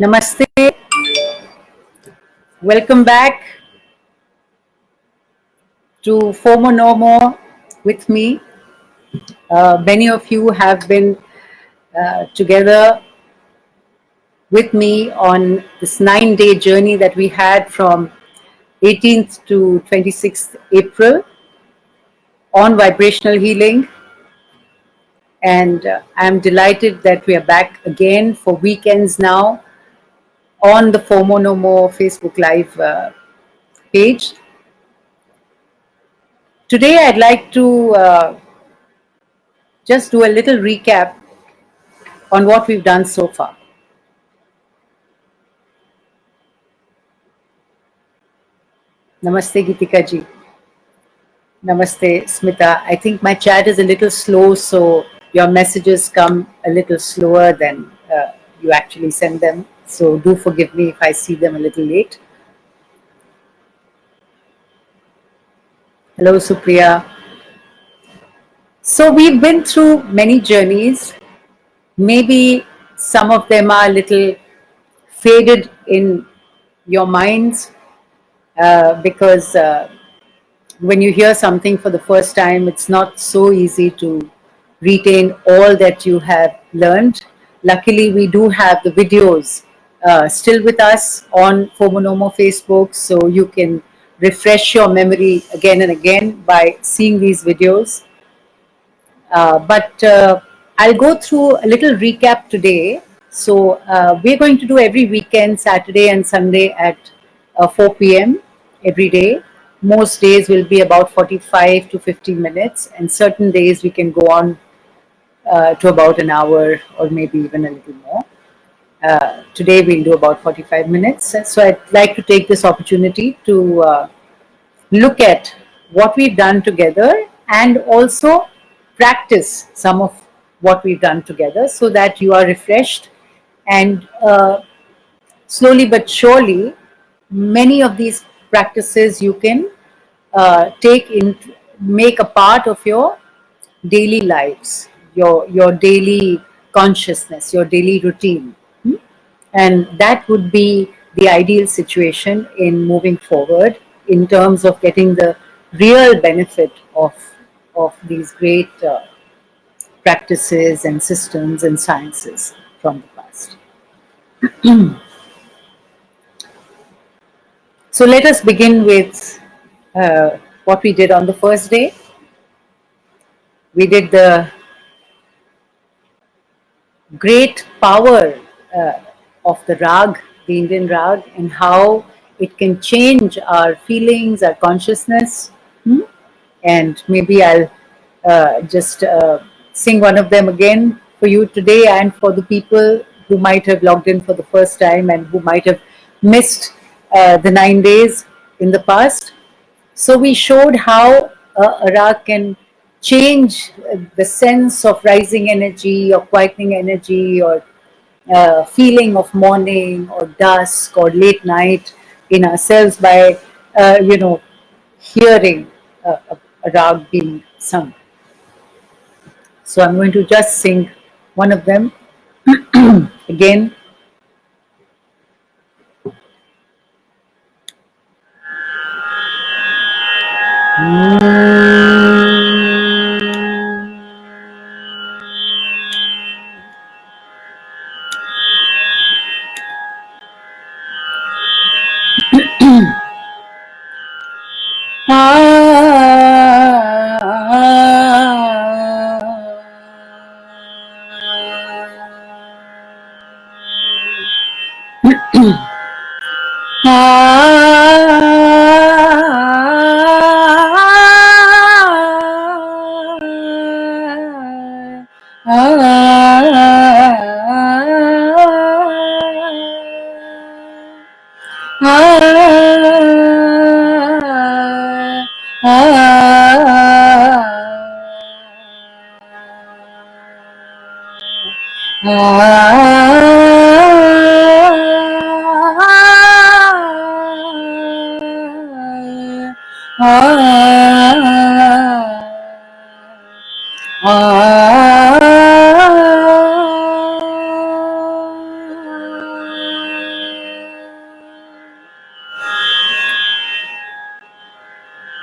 Namaste. Welcome back to fomonomore with me. Many of you have been together with me on this 9-day journey that we had from 18th to 26th April on vibrational healing. And I'm delighted that we are back again for weekends now on the fomonomore Facebook Live page. Today I'd like to just do a little recap on what we've done so far. Namaste Gitika ji. Namaste Smita. I think my chat is a little slow, so your messages come a little slower than you actually send them. So do forgive me if I see them a little late. Hello Supriya. So we've been through many journeys. Maybe some of them are a little faded in your minds because when you hear something for the first time, it's not so easy to retain all that you have learned. Luckily, we do have the videos still with us on fomonomore Facebook, so you can refresh your memory again and again by seeing these videos. But I'll go through a little recap today. So we're going to do every weekend, Saturday and Sunday at 4 p.m. every day. Most days will be about 45 to 50 minutes, and certain days we can go on to about an hour or maybe even a little more. Today we'll do about 45 minutes. So I'd like to take this opportunity to look at what we've done together and also practice some of what we've done together so that you are refreshed and slowly but surely many of these practices you can make a part of your daily lives, your daily consciousness, your daily routine. And that would be the ideal situation in moving forward in terms of getting the real benefit of these great practices and systems and sciences from the past. So let us begin with what we did on the first day. We did the great power of the rag, the Indian rag, and how it can change our feelings, our consciousness. And maybe I'll just sing one of them again for you today and for the people who might have logged in for the first time and who might have missed the 9 days in the past. So we showed how a rag can change the sense of rising energy or quietening energy or feeling of morning or dusk or late night in ourselves by, hearing a rag being sung. So I'm going to just sing one of them again.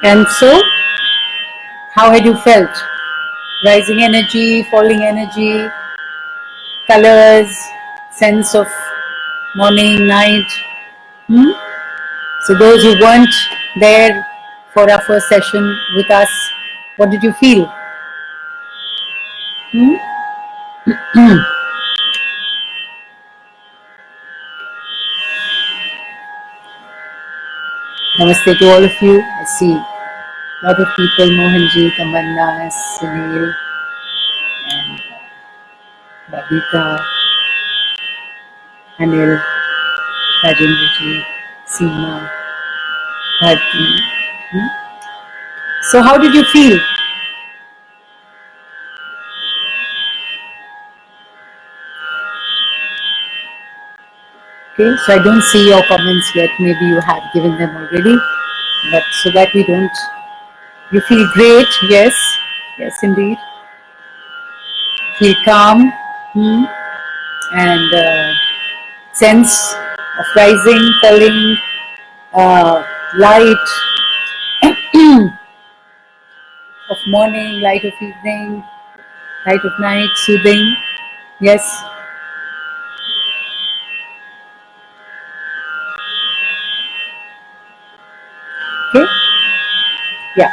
And so, how had you felt? Rising energy, falling energy, colors, sense of morning, night. Hmm? So those who weren't there for our first session with us, what did you feel? Hmm? Namaste to all of you. I see a lot of people, Mohanji, Tamanna, Sunil, and Babita, Anil, Rajendraji, Seema, Bharti. Hmm? So how did you feel? Okay, so I don't see your comments yet. Maybe you have given them already, but so that we don't. You feel great, yes, yes, indeed. Feel calm, and sense of rising, falling, light of morning, light of evening, light of night, soothing. Yes. Okay. Yeah.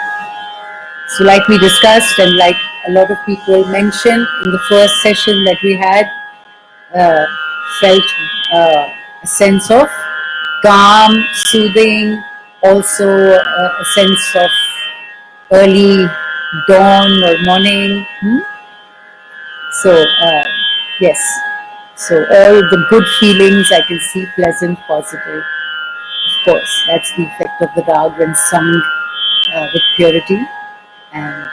So like we discussed and like a lot of people mentioned in the first session that we had, uh, felt a sense of calm, soothing, also a sense of early dawn or morning. So, yes. So all the good feelings I can see, pleasant, positive. Of course, that's the effect of the rag when sung with purity. And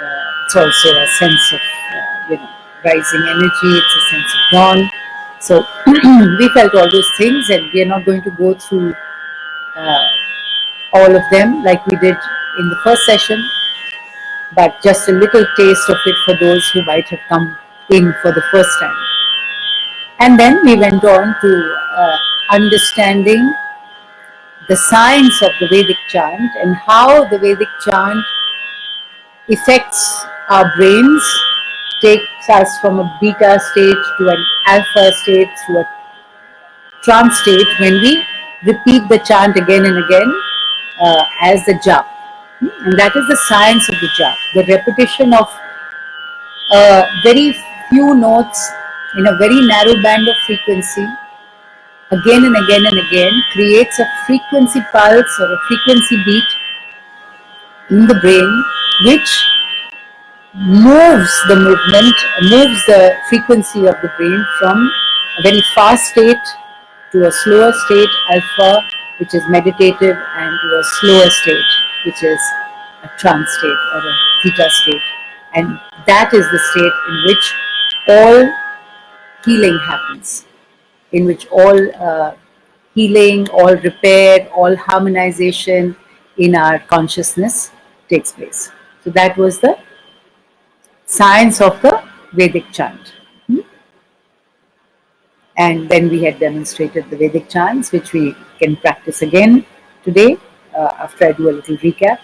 it's also a sense of, rising energy. It's a sense of dawn. So we felt all those things, and we are not going to go through all of them like we did in the first session, but just a little taste of it for those who might have come in for the first time. And then we went on to understanding the science of the Vedic chant and how the Vedic chant affects our brains, takes us from a beta state to an alpha state to a trance state when we repeat the chant again and again as the jap. And that is the science of the jap. The repetition of very few notes in a very narrow band of frequency again and again and again creates a frequency pulse or a frequency beat in the brain which moves the frequency of the brain from a very fast state to a slower state, alpha, which is meditative, and to a slower state, which is a trance state or a theta state. And that is the state in which all healing happens, in which all healing, all repair, all harmonization in our consciousness takes place. So that was the science of the Vedic chant. And then we had demonstrated the Vedic chants, which we can practice again today after I do a little recap.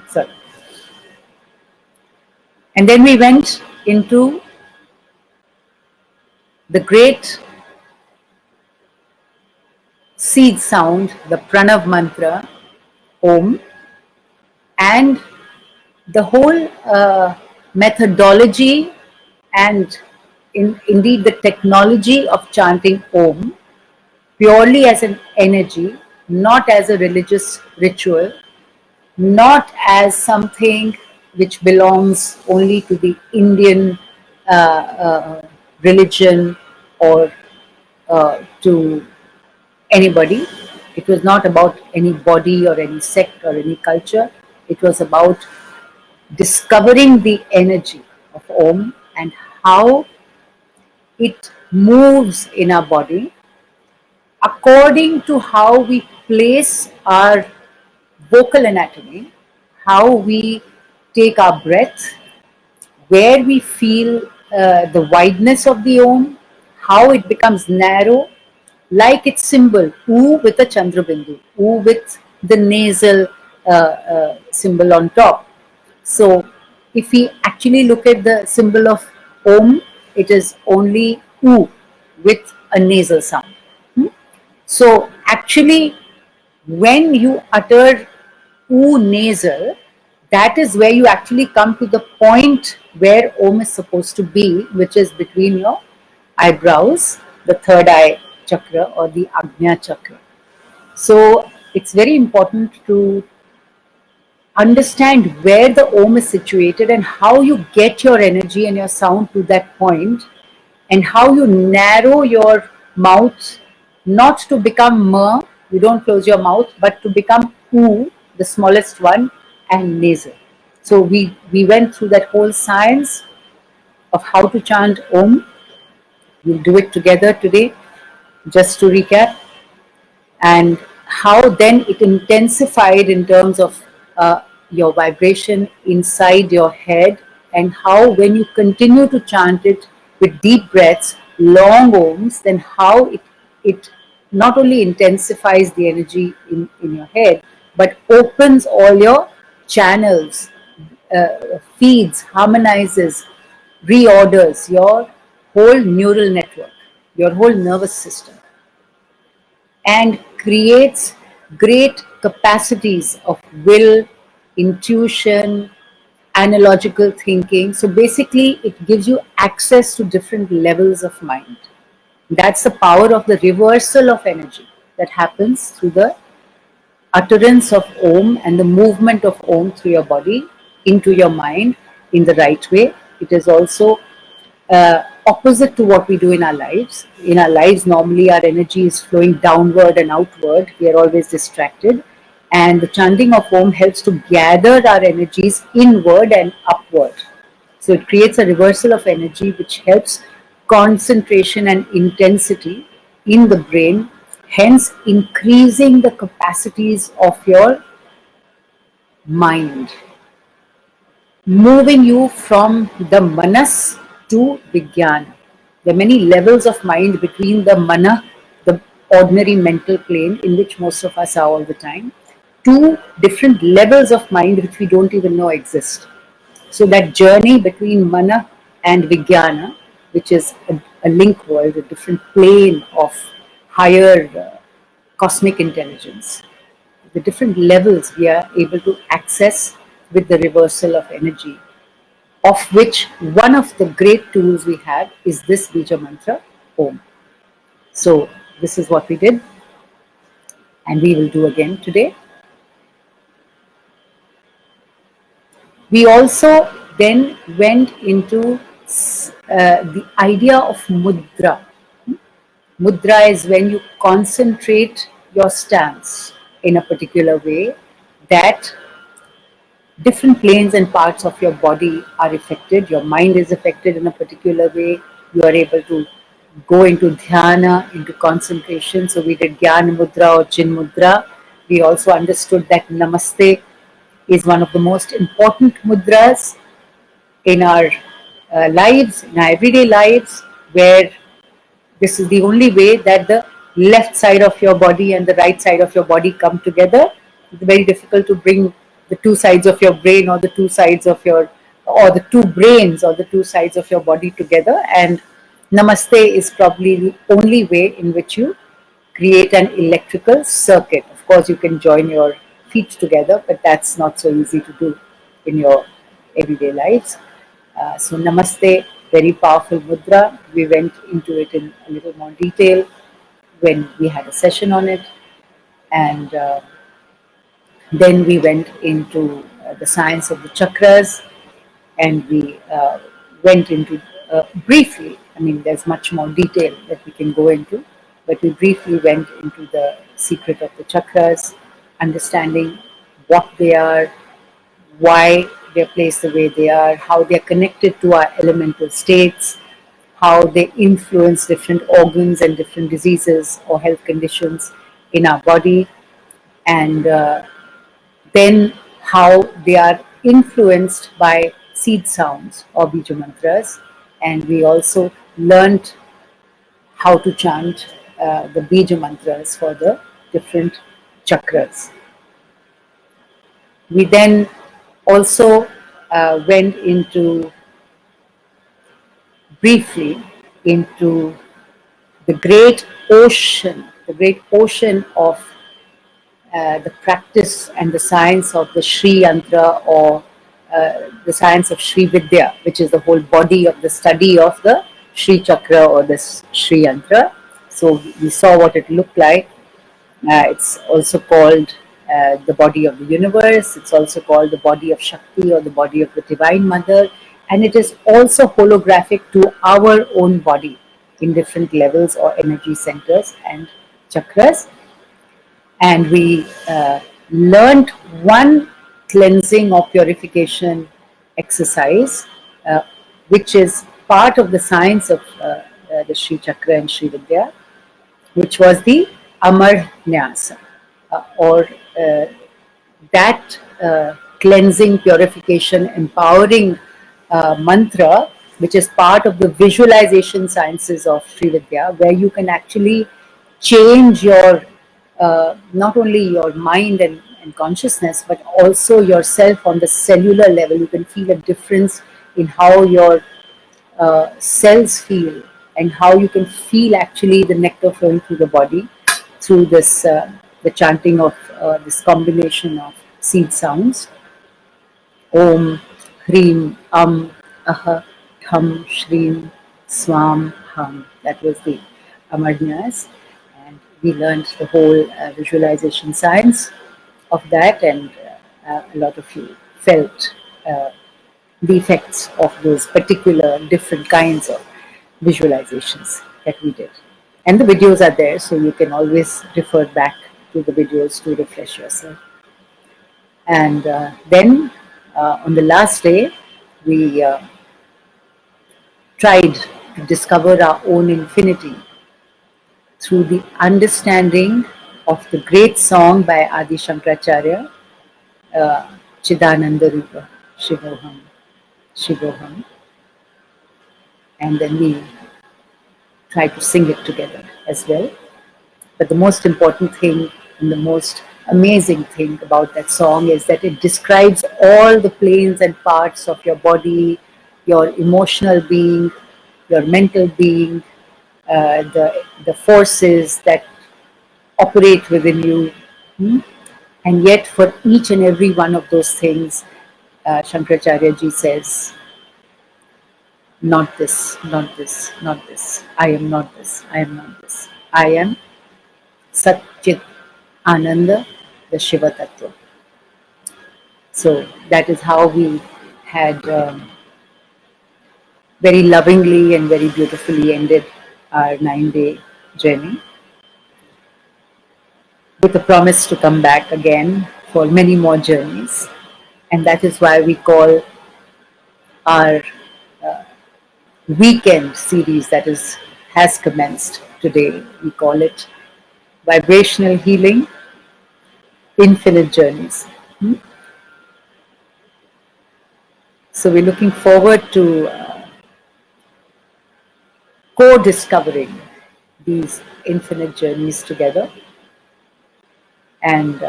Sorry. And then we went into the great seed sound, the Pranav mantra, Om, and the whole methodology and indeed the technology of chanting Om purely as an energy, not as a religious ritual, not as something which belongs only to the Indian religion or to anybody. It was not about any body or any sect or any culture. It was about discovering the energy of Om and how it moves in our body according to how we place our vocal anatomy, how we take our breath, where we feel the wideness of the Om, how it becomes narrow, like its symbol, U with a Chandrabindu, U with the nasal symbol on top. So if we actually look at the symbol of Om, it is only U with a nasal sound. Hmm? So actually, when you utter oo nasal, that is where you actually come to the point where Om is supposed to be, which is between your eyebrows, the third eye chakra or the Agnya chakra. So it's very important to understand where the Om is situated and how you get your energy and your sound to that point, and how you narrow your mouth not to become ma, you don't close your mouth, but to become oo, the smallest one, and nasal. So we went through that whole science of how to chant Om. We'll do it together today. Just to recap, and how then it intensified in terms of your vibration inside your head, and how when you continue to chant it with deep breaths, long ohms, then how it not only intensifies the energy in your head, but opens all your channels, feeds, harmonizes, reorders your whole neural network, your whole nervous system, and creates great capacities of will, intuition, analogical thinking. So basically, it gives you access to different levels of mind. That's the power of the reversal of energy that happens through the utterance of Om and the movement of Om through your body into your mind in the right way. It is also opposite to what we do in our lives. In our lives, normally our energy is flowing downward and outward. We are always distracted. And the chanting of Om helps to gather our energies inward and upward. So it creates a reversal of energy which helps concentration and intensity in the brain, hence increasing the capacities of your mind, moving you from the manas to Vijnana. There are many levels of mind between the mana, the ordinary mental plane in which most of us are all the time, to different levels of mind which we don't even know exist. So that journey between mana and Vijnana, which is a link world, a different plane of higher cosmic intelligence, the different levels we are able to access with the reversal of energy, of which one of the great tools we have is this Beej Mantra, Om. So this is what we did, and we will do again today. We also then went into the idea of mudra. Mudra is when you concentrate your stance in a particular way that different planes and parts of your body are affected. Your mind is affected in a particular way. You are able to go into dhyana, into concentration. So we did Gyan Mudra or Chin Mudra. We also understood that Namaste is one of the most important mudras in our lives, in our everyday lives, where this is the only way that the left side of your body and the right side of your body come together. It's very difficult to bring the two sides of your brain or the two sides of your, or the two brains or the two sides of your body together. And Namaste is probably the only way in which you create an electrical circuit. Of course, you can join your feet together, but that's not so easy to do in your everyday lives. So Namaste, very powerful mudra. We went into it in a little more detail when we had a session on it. And then we went into the science of the chakras, and we went into briefly, I mean, there's much more detail that we can go into, but we briefly went into the secret of the chakras, understanding what they are, why they're placed the way they are, how they're connected to our elemental states, how they influence different organs and different diseases or health conditions in our body, and then how they are influenced by seed sounds or Beej Mantras. And we also learned how to chant the Beej Mantras for the different chakras. We then also went briefly into the great ocean of the practice and the science of the Sri Yantra, or the science of Sri Vidya, which is the whole body of the study of the Sri Chakra or the Sri Yantra. So we saw what it looked like. It's also called the body of the universe. It's also called the body of Shakti or the body of the Divine Mother. And it is also holographic to our own body in different levels or energy centers and chakras. And we learned one cleansing or purification exercise, uh, which is part of the science of the Sri Chakra and Sri Vidya, which was the Amar Nyasa, or that cleansing, purification, empowering mantra, which is part of the visualization sciences of Sri Vidya, where you can actually change your not only your mind and consciousness, but also yourself on the cellular level. You can feel a difference in how your cells feel, and how you can feel actually the nectar flowing through the body through this the chanting of this combination of seed sounds: Om, Hrim, Aha, Tham, Shrim, Swam, Ham. That was the Amarnyas, and we learned the whole visualization science of that, and a lot of you felt uh, the effects of those particular different kinds of visualizations that we did. And the videos are there, so you can always refer back to the videos to refresh yourself. And then on the last day, we tried to discover our own infinity through the understanding of the great song by Adi Shankaracharya, Chidananda Rupa, Shivoham, Shivoham. And then we try to sing it together as well. But the most important thing and the most amazing thing about that song is that it describes all the planes and parts of your body, your emotional being, your mental being, the forces that operate within you. And yet, for each and every one of those things, Shankaracharya ji says, not this, not this, not this. I am not this, I am not this. I am Sat Chit Ananda, the Shiva Tattva. So that is how we had very lovingly and very beautifully ended our 9-day journey, with a promise to come back again for many more journeys. And that is why we call our weekend series that has commenced today. We call it Vibrational Healing, Infinite Journeys. So we're looking forward to co-discovering these infinite journeys together. And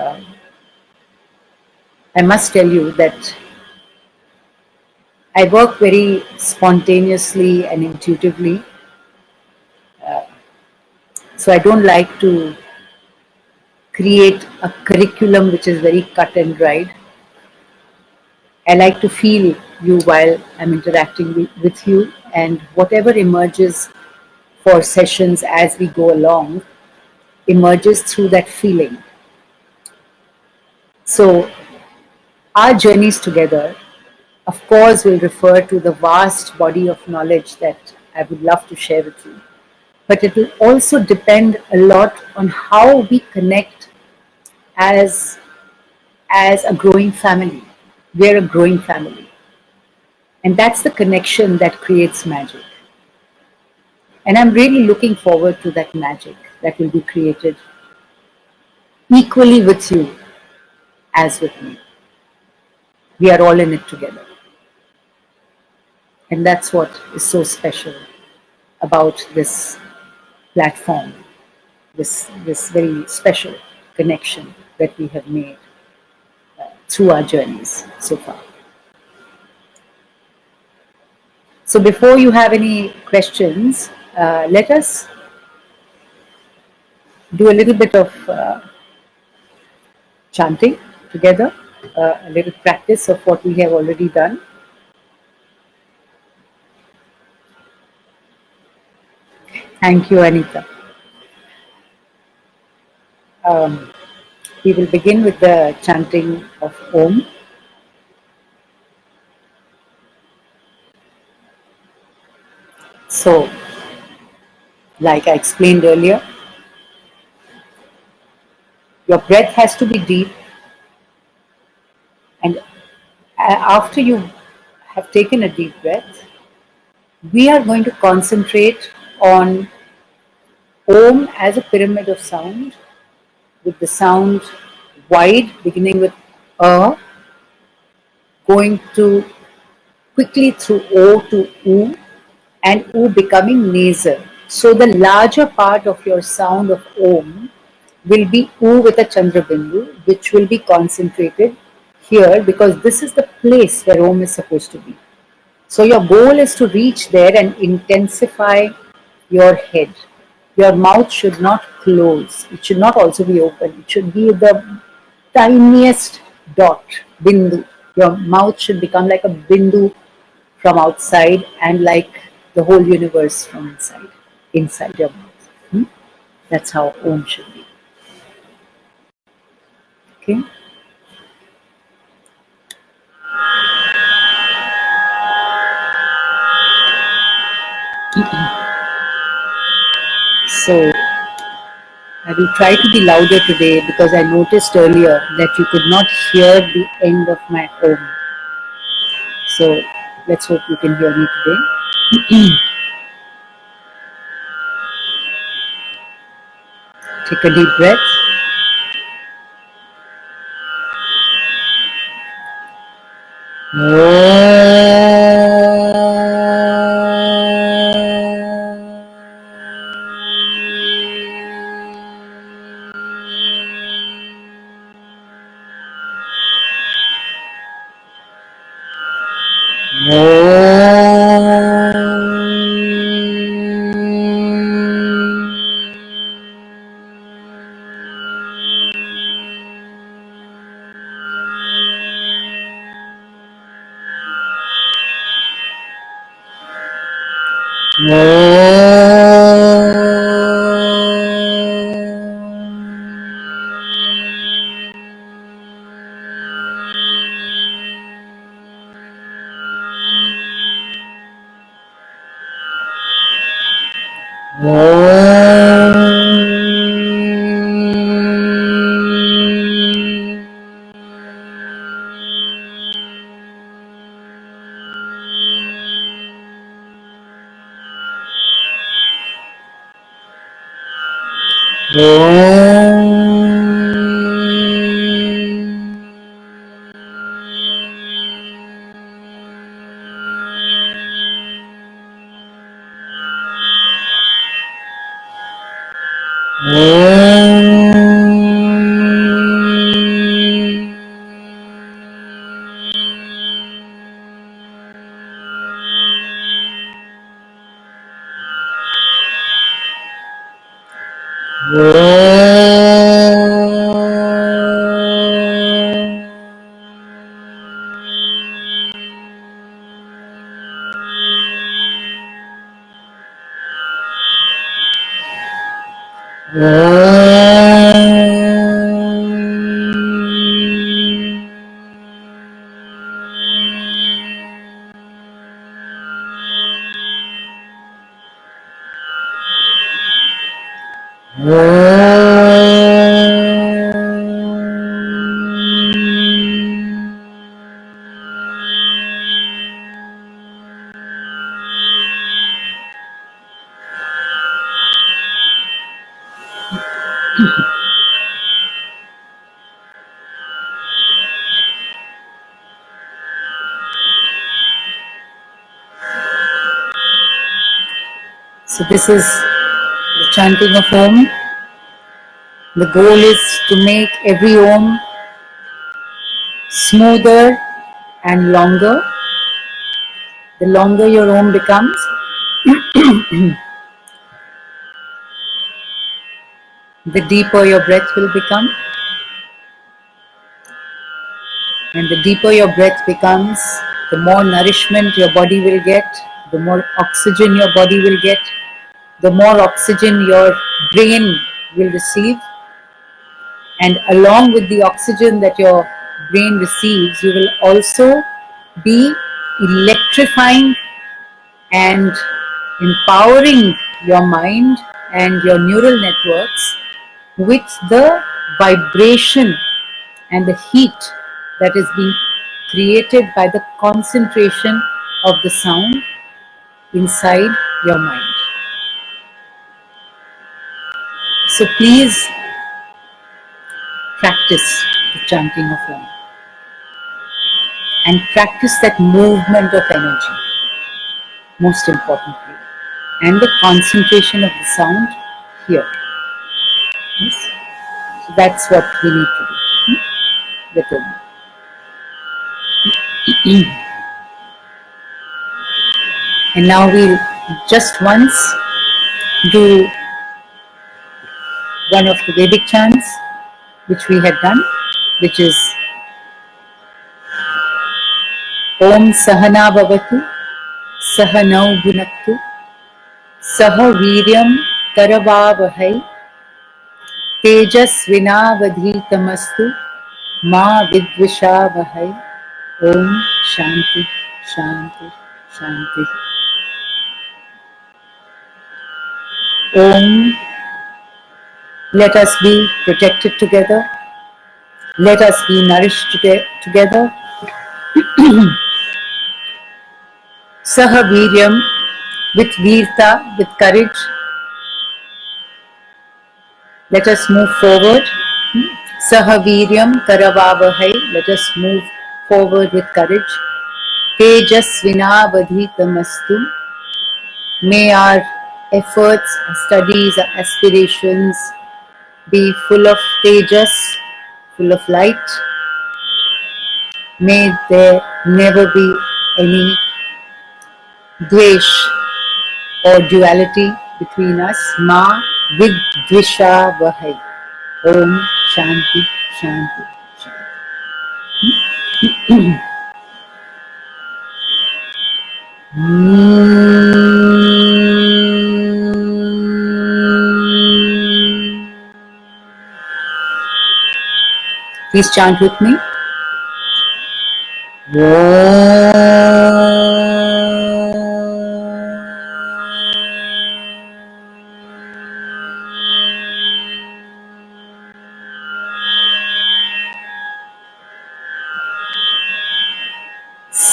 I must tell you that I work very spontaneously and intuitively. So I don't like to create a curriculum which is very cut and dried. I like to feel you while I'm interacting with you, and whatever emerges for sessions as we go along emerges through that feeling. So our journeys together, of course, will refer to the vast body of knowledge that I would love to share with you. But it will also depend a lot on how we connect as a growing family. We're a growing family. And that's the connection that creates magic. And I'm really looking forward to that magic that will be created equally with you as with me. We are all in it together. And that's what is so special about this platform, this very special connection that we have made through our journeys so far. So before you have any questions, let us do a little bit of chanting together, a little practice of what we have already done. Thank you, Anita. We will begin with the chanting of Om. So, like I explained earlier, your breath has to be deep, and after you have taken a deep breath, we are going to concentrate on Om as a pyramid of sound, with the sound wide, beginning with A, going to quickly through O to U, and U becoming nasal. So the larger part of your sound of Om will be U with a Chandra Bindu, which will be concentrated here because this is the place where Om is supposed to be. So your goal is to reach there and intensify your head. Your mouth should not close. It should not also be open. It should be the tiniest dot, bindu. Your mouth should become like a bindu from outside and like the whole universe from inside your mouth. That's how Om should be. Okay. So I will try to be louder today because I noticed earlier that you could not hear the end of my Om. So let's hope you can hear me today. Take a deep breath. So this is the chanting of Om. The goal is to make every Om smoother and longer. The longer your Om becomes, the deeper your breath will become. And the deeper your breath becomes, the more nourishment your body will get, the more oxygen your body will get, the more oxygen your brain will receive. And along with the oxygen that your brain receives, you will also be electrifying and empowering your mind and your neural networks with the vibration and the heat that is being created by the concentration of the sound inside your mind. So please practice the chanting of Om and practice that movement of energy, most importantly, and the concentration of the sound here. Yes? So that's what we need to do with Om. And now we'll just once do one of the Vedic chants which we had done, which is Om Sahana Bhavatu Sahanau Bhunaktu Saha Viryam Karavavahai Tejasvinavadhitamastu Ma Vidvishavahai. Om Shanti Shanti Shanti. Om, let us be protected together. Let us be nourished together. Saha Viryam, with Virta, with courage. Let us move forward. Saha Viryam Karavavahai, let us move forward with courage. Tejasvinavadhitamastu, may our efforts, our studies, our aspirations be full of tejas, full of light. May there never be any dvesh or duality between us. Ma vidvisha vahai. Om Shanti Shanti Shanti. Please chant with me.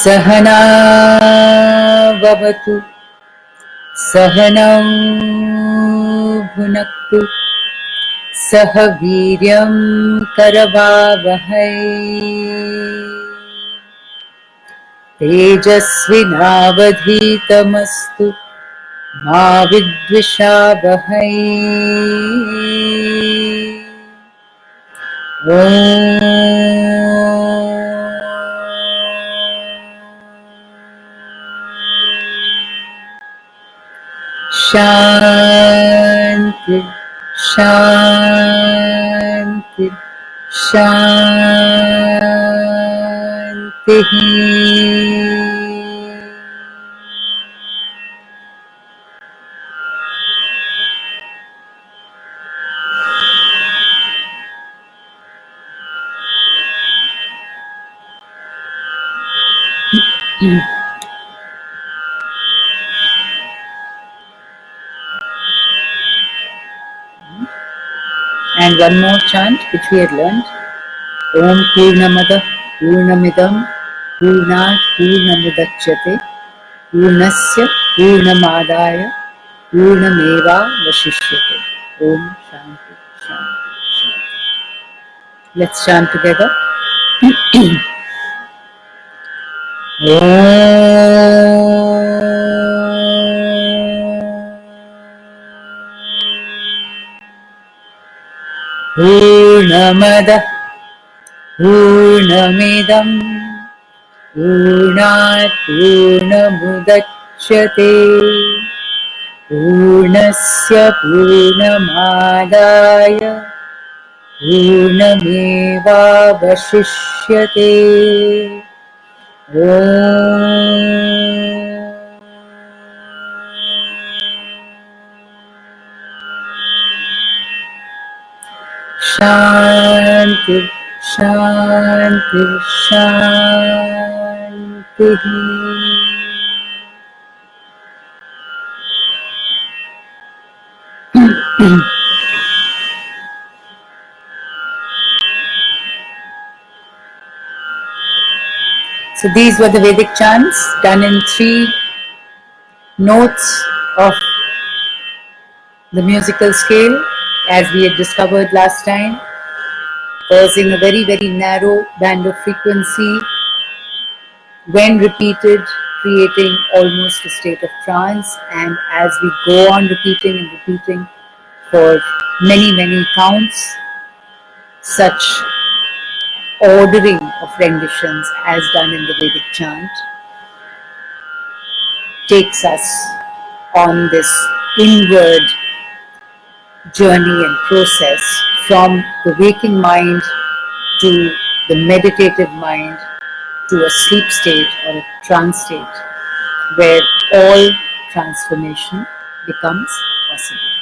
Sahana Vavatu Sahanam Bhunaktu Saha Viryam Karavavahai Tejasvinavadhitamastu Ma Vidvishavahai. Shanti, Shanti, Shanti. And one more chant which we had learned. Om Purnamada Purnamidam Purnat Purnamudachyate Purnasya Purnamadaya Purnameva Vashishyate. Om Shanti Shanti Shanti. Let's chant together. Purnamada पूर्णमिदं पूर्णात् पूर्णमुदच्यते पूर्णस्य पूर्णमादाय पूर्णमेवावशिष्यते ॐ शांति शांति शांति। So these were the Vedic chants done in 3 notes of the musical scale, as we had discovered last time, causing a very, very narrow band of frequency. When repeated, creating almost a state of trance, and as we go on repeating and repeating for many, many counts, such ordering of renditions as done in the Vedic chant takes us on this inward journey and process from the waking mind to the meditative mind to a sleep state or a trance state where all transformation becomes possible.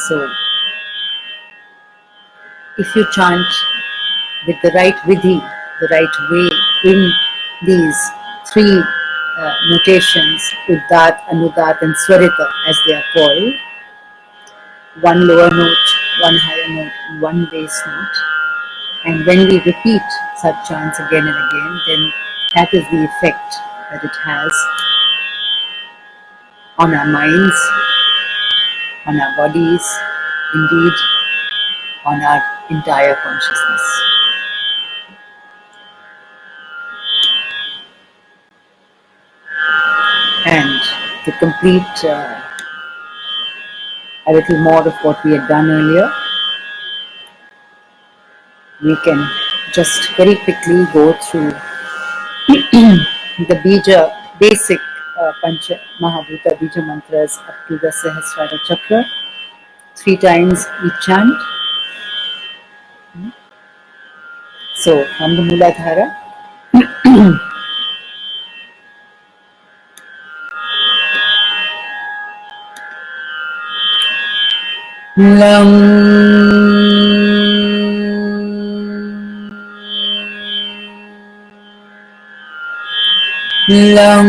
So, if you chant with the right vidhi, the right way in these 3 notations, Uddat, Anudat and Swarita as they are called, 1 lower note, 1 higher note, and 1 bass note, and when we repeat such chants again and again, then that is the effect that it has on our minds, on our bodies, indeed on our entire consciousness. And to complete a little more of what we had done earlier, we can just very quickly go through the Bija, basic Pancha Mahabhuta Beej Mantras up to the Sahasrara Chakra, 3 times each chant. So, from the Mooladhara, Lam Lam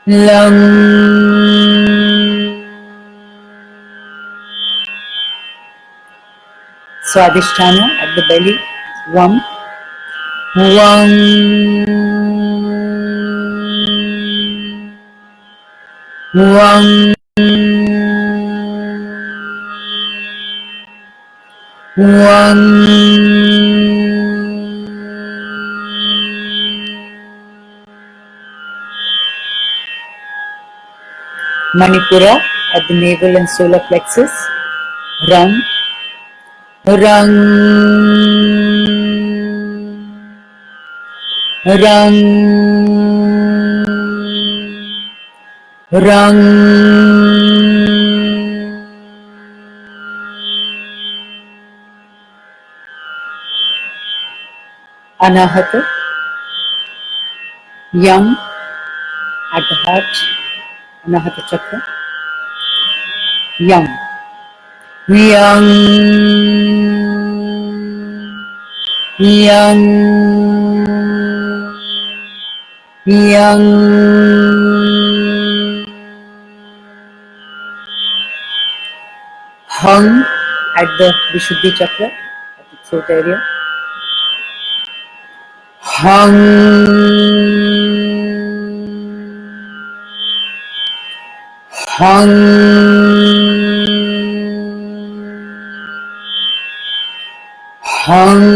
Lam Swadhisthana at the belly, Vam Vam Vam Vam Manipura at the navel and solar plexus, Rang Rang Rang Rang Anahata, Yam at the heart, Anahata Chakra, Yam Yang Yang Yang Hung at the Vishuddhi Chakra, at the throat area, Hung Hung Hung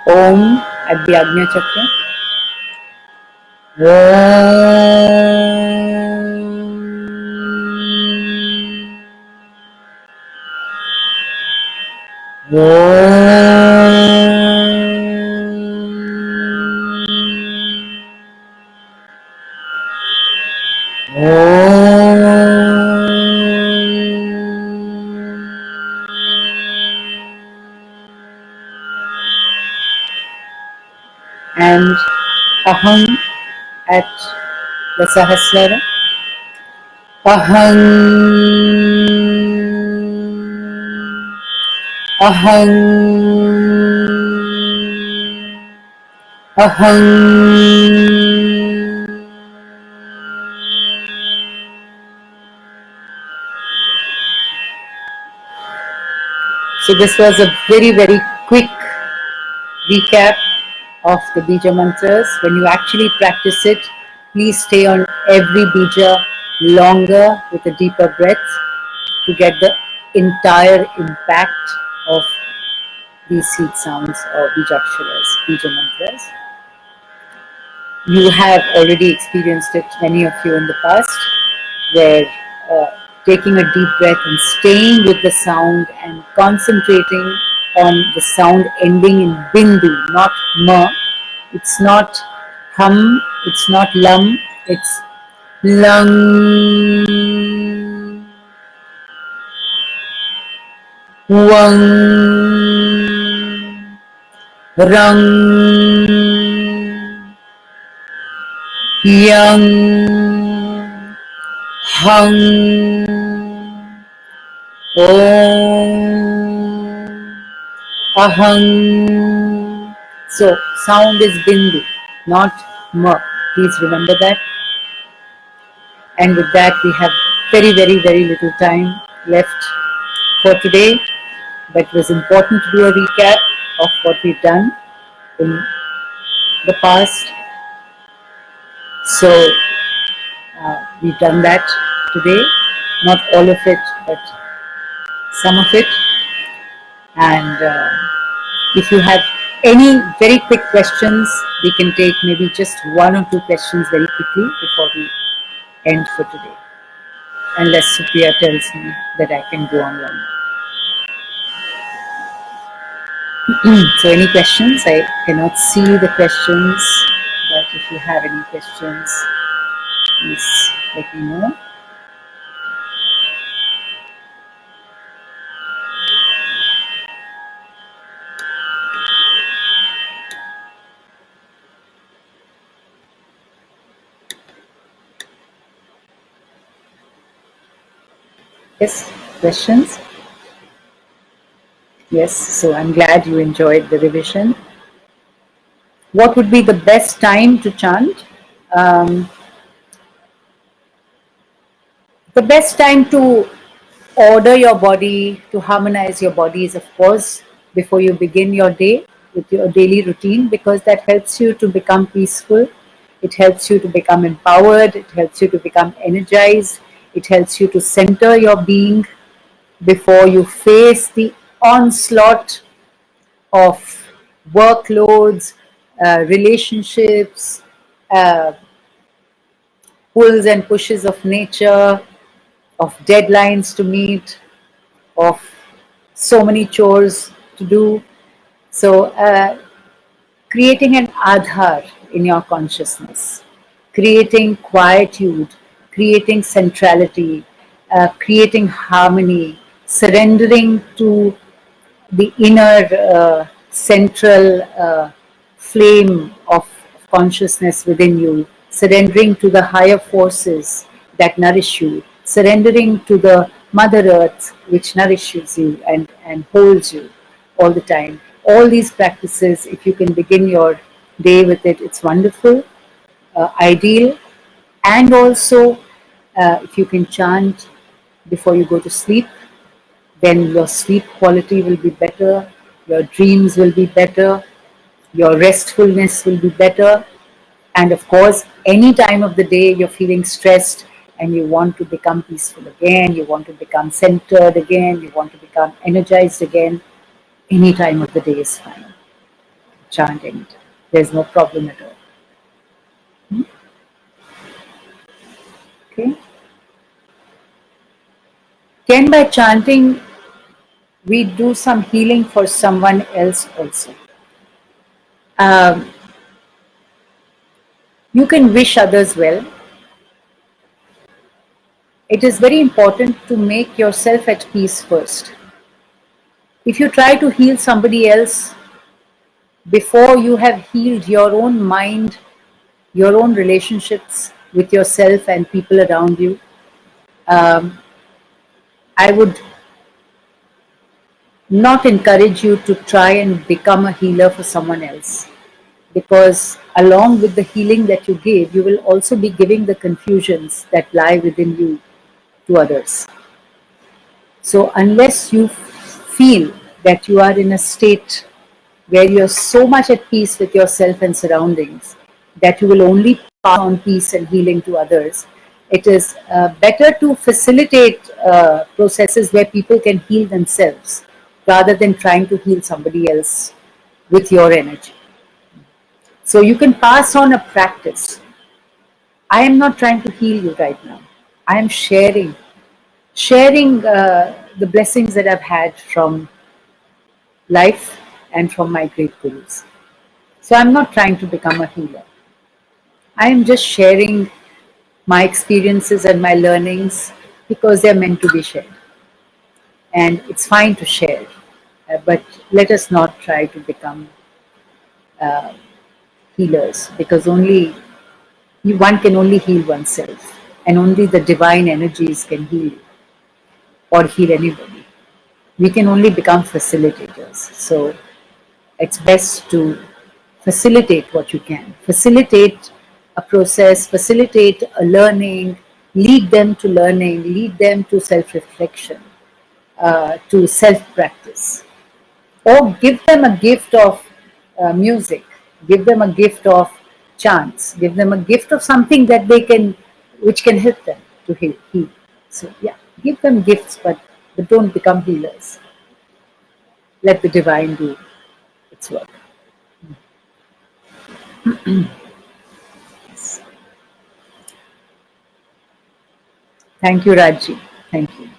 Om at the Agnya Chakra. And Aham at the Sahasrara. Aham, Aham, Aham. So this was a very, very quick recap of the Beej Mantras. When you actually practice it, please stay on every Bija longer with a deeper breath to get the entire impact of these seed sounds or Bijaksharas, Beej Mantras. You have already experienced it, many of you in the past, where taking a deep breath and staying with the sound and concentrating on the sound ending in bindu, not ma. It's not hum, it's not lam, it's lung, wang, rang, yang, hung, om, ahang. So sound is bindu, not ma. Please remember that. And with that, we have very, very, very little time left for today. But it was important to do a recap of what we've done in the past. So we've done that today. Not all of it, but some of it. And if you have any very quick questions, we can take maybe just one or two questions very quickly before we end for today. Unless Supriya tells me that I can go on longer. So any questions? I cannot see the questions, but if you have any questions, please let me know. Yes, questions? Yes, so I'm glad you enjoyed the revision. What would be the best time to chant? The best time to order your body, to harmonize your body is, of course, before you begin your day with your daily routine, because that helps you to become peaceful. It helps you to become empowered. It helps you to become energized. It helps you to center your being before you face the onslaught of workloads, relationships, pulls and pushes of nature, of deadlines to meet, of so many chores to do. So creating an adhar in your consciousness, creating quietude, creating centrality, creating harmony, surrendering to the inner central flame of consciousness within you, surrendering to the higher forces that nourish you, surrendering to the Mother Earth which nourishes you and holds you all the time. All these practices, if you can begin your day with it, it's wonderful, ideal. And also, if you can chant before you go to sleep, then your sleep quality will be better, your dreams will be better, your restfulness will be better. And of course, any time of the day you're feeling stressed and you want to become peaceful again, you want to become centered again, you want to become energized again, any time of the day is fine. Chant anytime. There's no problem at all. Okay. Can by chanting we do some healing for someone else also? Um, you can wish others well. It is very important to make yourself at peace first. If you try to heal somebody else before you have healed your own mind, your own relationships with yourself and people around you, um, I would not encourage you to try and become a healer for someone else, because along with the healing that you give, you will also be giving the confusions that lie within you to others. So unless you feel that you are in a state where you're so much at peace with yourself and surroundings that you will only pass on peace and healing to others, it is better to facilitate processes where people can heal themselves rather than trying to heal somebody else with your energy. So you can pass on a practice. I am not trying to heal you right now. I am sharing the blessings that I've had from life and from my great gurus. So I'm not trying to become a healer. I am just sharing my experiences and my learnings because they're meant to be shared. And it's fine to share, but let us not try to become healers, because only one can only heal oneself, and only the divine energies can heal or heal anybody. We can only become facilitators. So it's best to facilitate what you can. Facilitate a process, facilitate a learning, lead them to learning, lead them to self-reflection, to self-practice. Or give them a gift of music, give them a gift of chants, give them a gift of something that they can, which can help them to heal. So yeah, give them gifts, but don't become healers. Let the divine do its work. Thank you, Rajji. Thank you.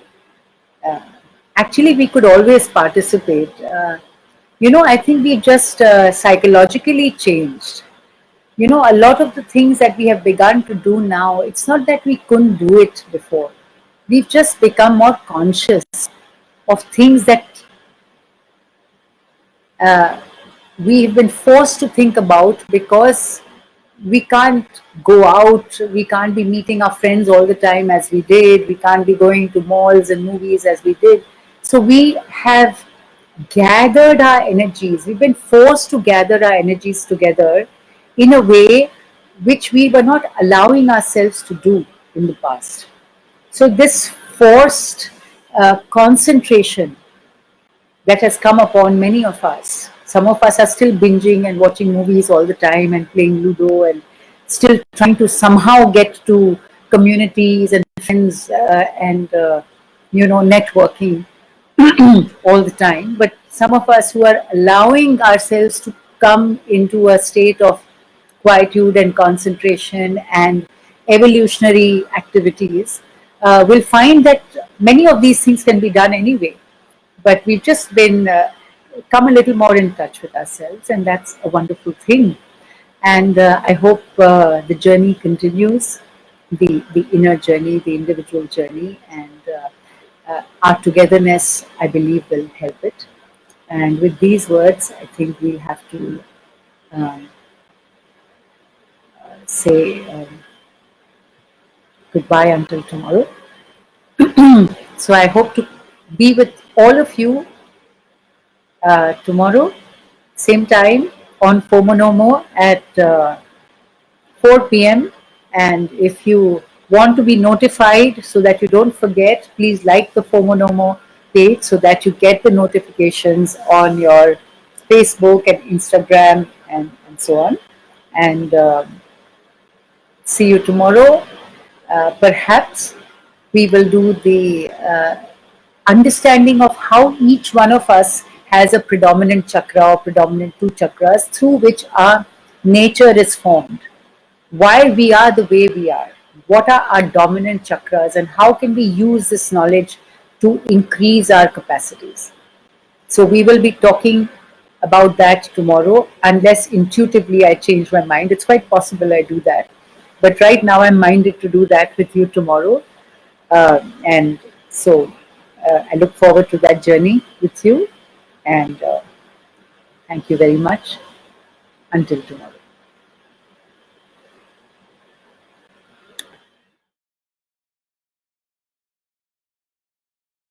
Actually, we could always participate. I think we just psychologically changed. A lot of the things that we have begun to do now, it's not that we couldn't do it before. We've just become more conscious of things that we've been forced to think about, because we can't go out, we can't be meeting our friends all the time as we did, we can't be going to malls and movies as we did. So we have gathered our energies, we've been forced to gather our energies together in a way which we were not allowing ourselves to do in the past. So this forced concentration that has come upon many of us. Some of us are still binging and watching movies all the time and playing Ludo and still trying to somehow get to communities and friends and networking all the time. But some of us who are allowing ourselves to come into a state of quietude and concentration and evolutionary activities will find that many of these things can be done anyway, but we've just been come a little more in touch with ourselves, and that's a wonderful thing. And I hope the journey continues, the inner journey, the individual journey, and our togetherness, I believe, will help it. And with these words, I think we'll have to um, say goodbye until tomorrow. So I hope to be with all of you tomorrow, same time on fomonomore at 4 p.m. And if you want to be notified so that you don't forget, please like the fomonomore page so that you get the notifications on your Facebook and Instagram and so on. And see you tomorrow. Perhaps we will do the understanding of how each one of us has a predominant chakra or predominant two chakras through which our nature is formed, why we are the way we are, what are our dominant chakras, and how can we use this knowledge to increase our capacities. So we will be talking about that tomorrow, unless intuitively I change my mind. It's quite possible I do that. But right now I'm minded to do that with you tomorrow. And so I look forward to that journey with you. And thank you very much. Until tomorrow.